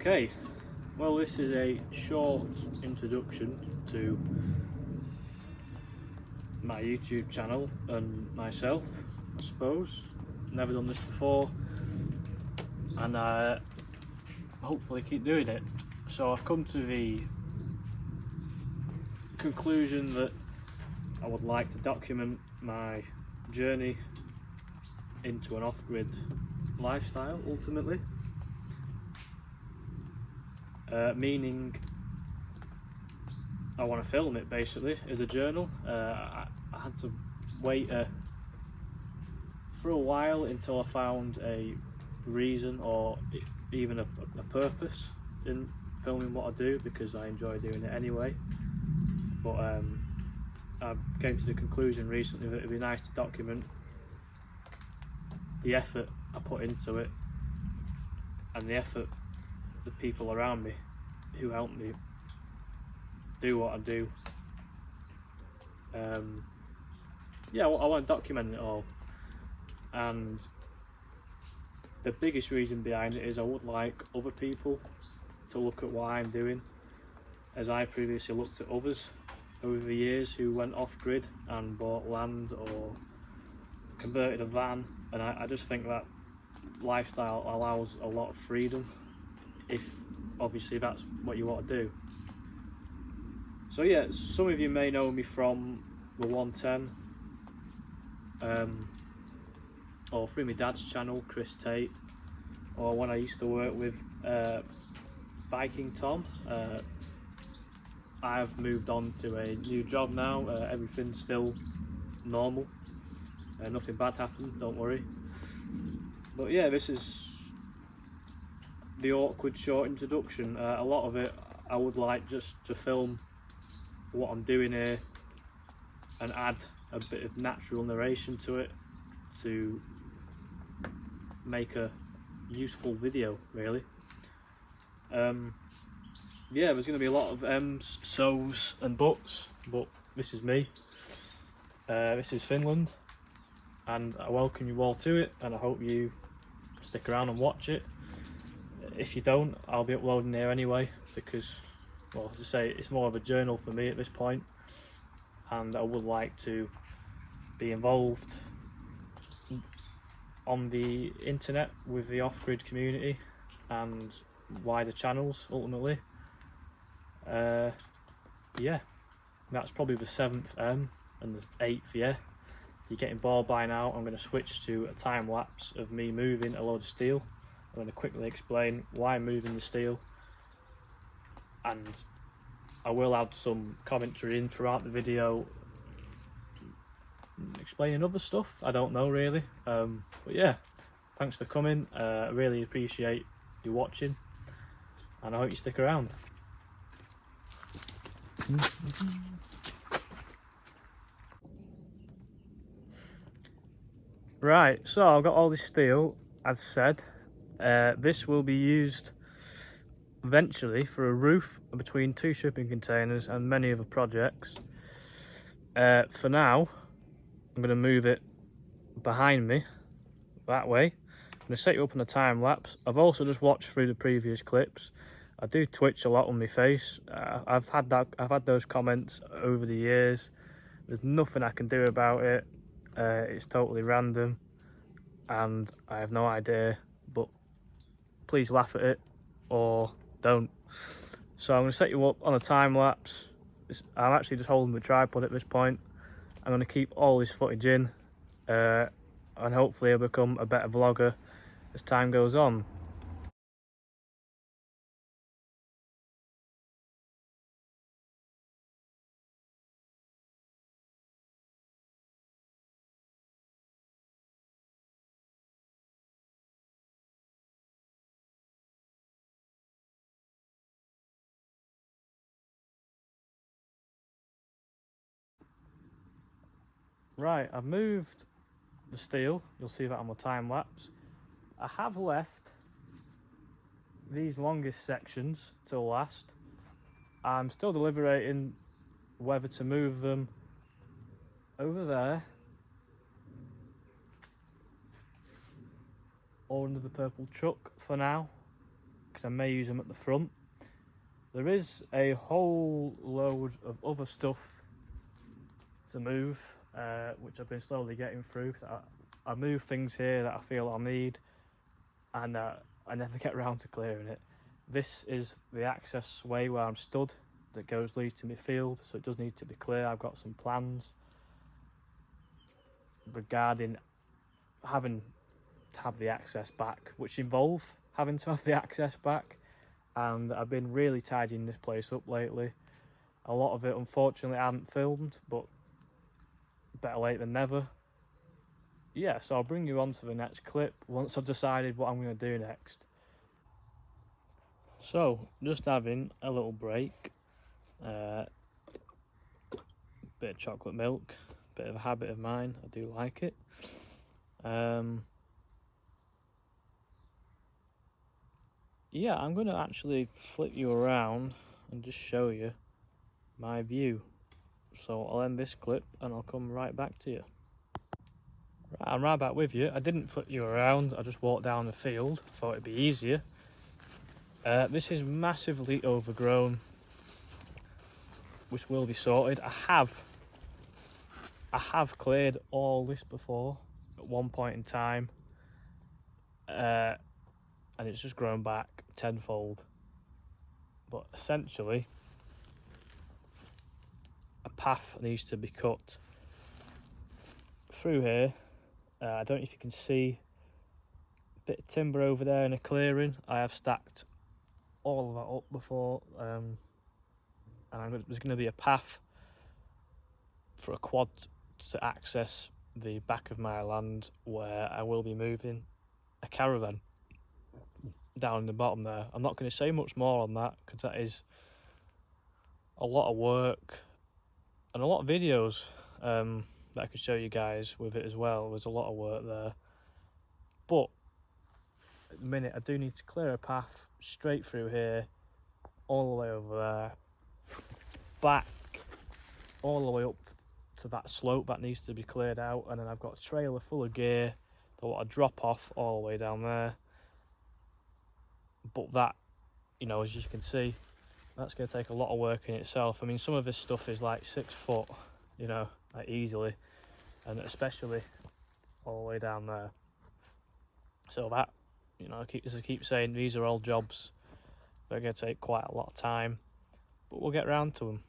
Okay, well, this is a short introduction to my YouTube channel and myself, I suppose. Never done this before, and I hopefully keep doing it. So I've come to the conclusion that I would like to document my journey into an off-grid lifestyle, ultimately. Meaning I want to film it basically as a journal. I had to wait for a while until I found a reason or even a purpose in filming what I do, because I enjoy doing it anyway. But I came to the conclusion recently that it'd be nice to document the effort I put into it and the effort the people around me who helped me do what I do. Yeah, I want to document it all, and the biggest reason behind it is I would like other people to look at what I'm doing, as I previously looked at others over the years who went off grid and bought land or converted a van, and I just think that lifestyle allows a lot of freedom, if obviously that's what you want to do. So yeah, some of you may know me from the 110 or through my dad's channel, Tate, or when I used to work with Biking Tom. I've moved on to a new job now. Everything's still normal, nothing bad happened, don't worry. But yeah, this is the awkward short introduction. A lot of it I would like just to film what I'm doing here and add a bit of natural narration to it to make a useful video, really. Yeah, there's going to be a lot of M's, so's and buts, but this is me. This is Finland, and I welcome you all to it, and I hope you stick around and watch it. If you don't, I'll be uploading here anyway, because, well, as I say, it's more of a journal for me at this point, and I would like to be involved on the internet with the off-grid community and wider channels ultimately. Yeah, that's probably the 7th M and the 8th, yeah. If you're getting bored by now, I'm going to switch to a time lapse of me moving a load of steel. I'm going to quickly explain why I'm moving the steel, and I will add some commentary in throughout the video explaining other stuff, I don't know really. But yeah, thanks for coming. I really appreciate you watching, and I hope you stick around. Right, so I've got all this steel, as said. This will be used eventually for a roof between 2 shipping containers and many other projects. For now, I'm going to move it behind me, that way. I'm going to set you up on a time lapse. I've also just watched through the previous clips. I do twitch a lot on my face. I've had those comments over the years. There's nothing I can do about it. It's totally random, and I have no idea. But please laugh at it or don't. So I'm going to set you up on a time lapse. I'm actually just holding the tripod at this point. I'm going to keep all this footage in, and hopefully I'll become a better vlogger as time goes on. Right, I've moved the steel. You'll see that on the time lapse. I have left these longest sections till last. I'm still deliberating whether to move them over there or under the purple truck for now. because I may use them at the front. There is a whole load of other stuff to move, which I've been slowly getting through. I move things here that I feel I'll need, and I never get around to clearing it. This is the access way where I'm stood that leads to my field, so it does need to be clear. I've got some plans regarding having to have the access back, which involve having to have the access back, and I've been really tidying this place up lately. A lot of it unfortunately I haven't filmed, but better late than never. Yeah, so I'll bring you on to the next clip once I've decided what I'm going to do next. So, just having a little break. Bit of chocolate milk, bit of a habit of mine, I do like it. Yeah, I'm going to actually flip you around and just show you my view. So I'll end this clip and I'll come right back to you. Right, I'm right back with you. I didn't flip you around, I just walked down the field, thought it'd be easier. This is massively overgrown, which will be sorted. I have cleared all this before at one point in time, and it's just grown back tenfold. But essentially, a path needs to be cut through here. I don't know if you can see a bit of timber over there in a clearing. I have stacked all of that up before, and there's going to be a path for a quad to access the back of my land, where I will be moving a caravan down in the bottom there. I'm not going to say much more on that because that is a lot of work and a lot of videos that I could show you guys with it as well. There's a lot of work there, but at the minute I do need to clear a path straight through here, all the way over there, back all the way up to that slope that needs to be cleared out, and then I've got a trailer full of gear that I want to drop off all the way down there. But that, you know, as you can see, that's going to take a lot of work in itself. I mean, some of this stuff is like 6 foot, you know, like easily, and especially all the way down there. So that, you know, as I keep saying, these are all jobs that are going to take quite a lot of time, but we'll get round to them.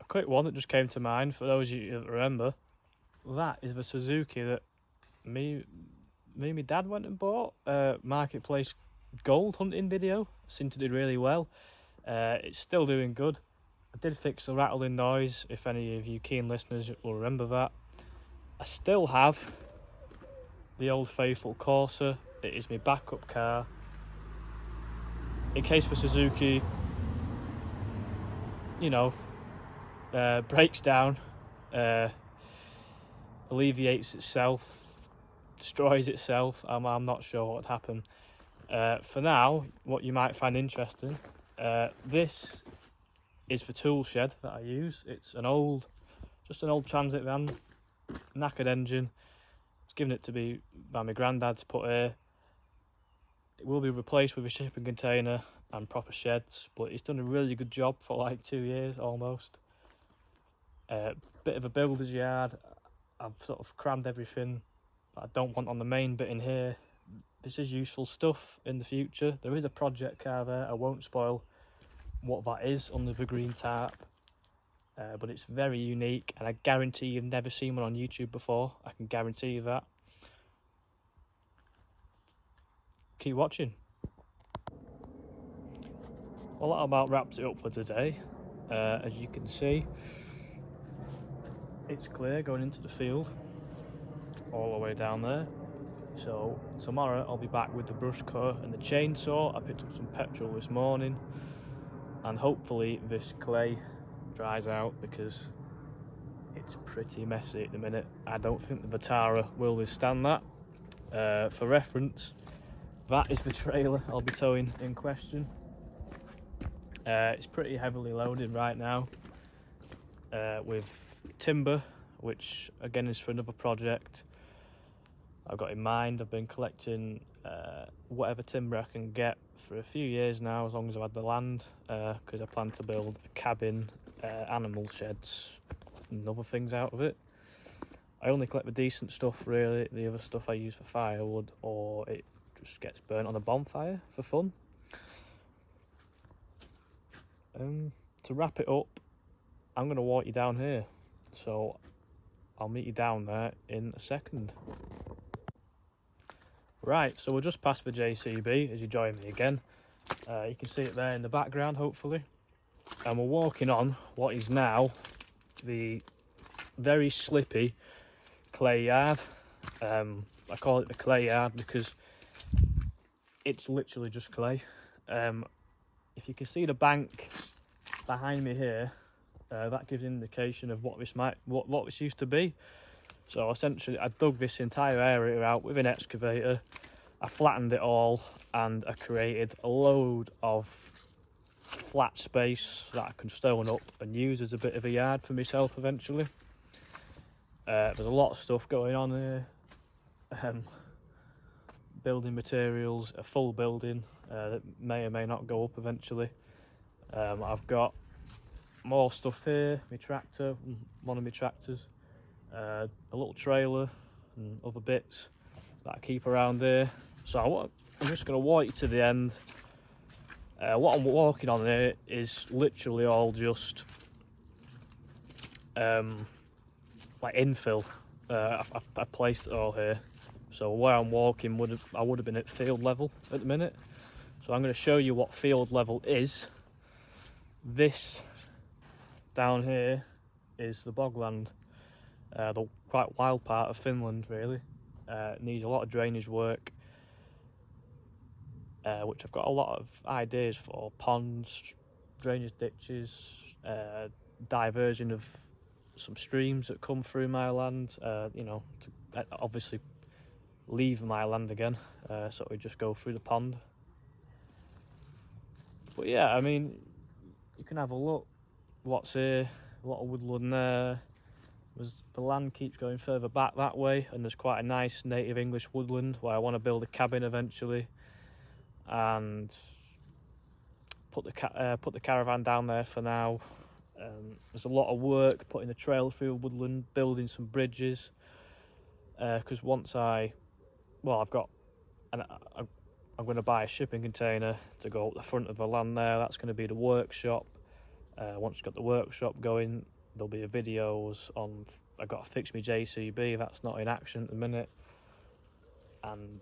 Quick one that just came to mind for those of you that remember, that is the Suzuki that me and my dad went and bought. Marketplace gold hunting video, seemed to do really well. It's still doing good. I did fix the rattling noise, if any of you keen listeners will remember that. I still have the old faithful Corsa. It is my backup car in case the Suzuki, you know, breaks down, alleviates itself, destroys itself. I'm not sure what would happen. For now, what you might find interesting, this is the tool shed that I use. It's just an old transit van, knackered engine. I was given it to be by my granddad to put here. It will be replaced with a shipping container and proper sheds, but it's done a really good job for like 2 years almost. Bit of a builder's yard. I've sort of crammed everything that I don't want on the main bit in here. This is useful stuff in the future. There is a project car there. I won't spoil what that is under the green tarp, but it's very unique, and I guarantee you've never seen one on YouTube before. I can guarantee you that. Keep watching. Well, that about wraps it up for today. As you can see, it's clear going into the field all the way down there. So tomorrow I'll be back with the brush cutter and the chainsaw. I picked up some petrol this morning, and hopefully this clay dries out because it's pretty messy at the minute. I don't think the Vitara will withstand that. For reference, that is the trailer I'll be towing in question. It's pretty heavily loaded right now with timber, which again is for another project I've got in mind. I've been collecting whatever timber I can get for a few years now, as long as I've had the land, because I plan to build a cabin, animal sheds and other things out of it. I only collect the decent stuff really. The other stuff I use for firewood, or it just gets burnt on a bonfire for fun. To wrap it up, I'm going to walk you down here, so I'll meet you down there in a second. Right, so we're just past the JCB as you join me again. You can see it there in the background, hopefully. And we're walking on what is now the very slippy clay yard. I call it the clay yard because it's literally just clay. If you can see the bank behind me here, that gives an indication of what this used to be. So essentially I dug this entire area out with an excavator, I flattened it all, and I created a load of flat space that I can stone up and use as a bit of a yard for myself eventually. There's a lot of stuff going on here. Building materials, a full building that may or may not go up eventually. I've got more stuff here, my tractor, one of my tractors, a little trailer and other bits that I keep around here. So I'm just going to walk you to the end. What I'm walking on here is literally all just like infill. I placed it all here, so where I'm walking I would have been at field level at the minute. So I'm going to show you what field level is. This down here is the bogland, the quite wild part of Finland really. It needs a lot of drainage work, which I've got a lot of ideas for: ponds, drainage ditches, diversion of some streams that come through my land, you know, to obviously leave my land again, so we just go through the pond. But yeah, I mean, you can have a look what's here. A lot of woodland there. The land keeps going further back that way, and there's quite a nice native English woodland where I want to build a cabin eventually, and put the caravan down there for now. There's a lot of work putting the trail through woodland, building some bridges, because I'm going to buy a shipping container to go up the front of the land there. That's going to be the workshop. Once I've got the workshop going, there'll be videos on. I've got to fix my JCB, that's not in action at the minute. And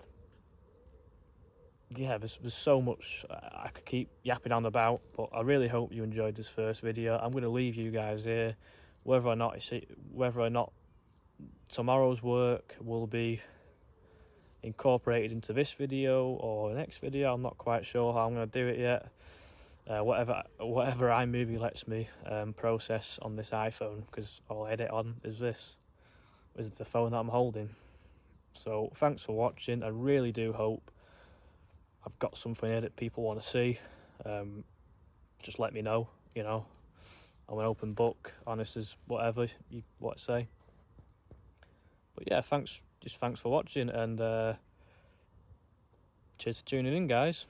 yeah, there's so much I could keep yapping on about, but I really hope you enjoyed this first video. I'm going to leave you guys here. Whether or not tomorrow's work will be incorporated into this video or the next video, I'm not quite sure how I'm going to do it yet. Whatever iMovie lets me process on this iPhone, because all I edit on is the phone that I'm holding. So thanks for watching. I really do hope I've got something here that people want to see. Just let me know, you know. I'm an open book, honest as whatever you want to say. But yeah, thanks for watching, and cheers for tuning in, guys.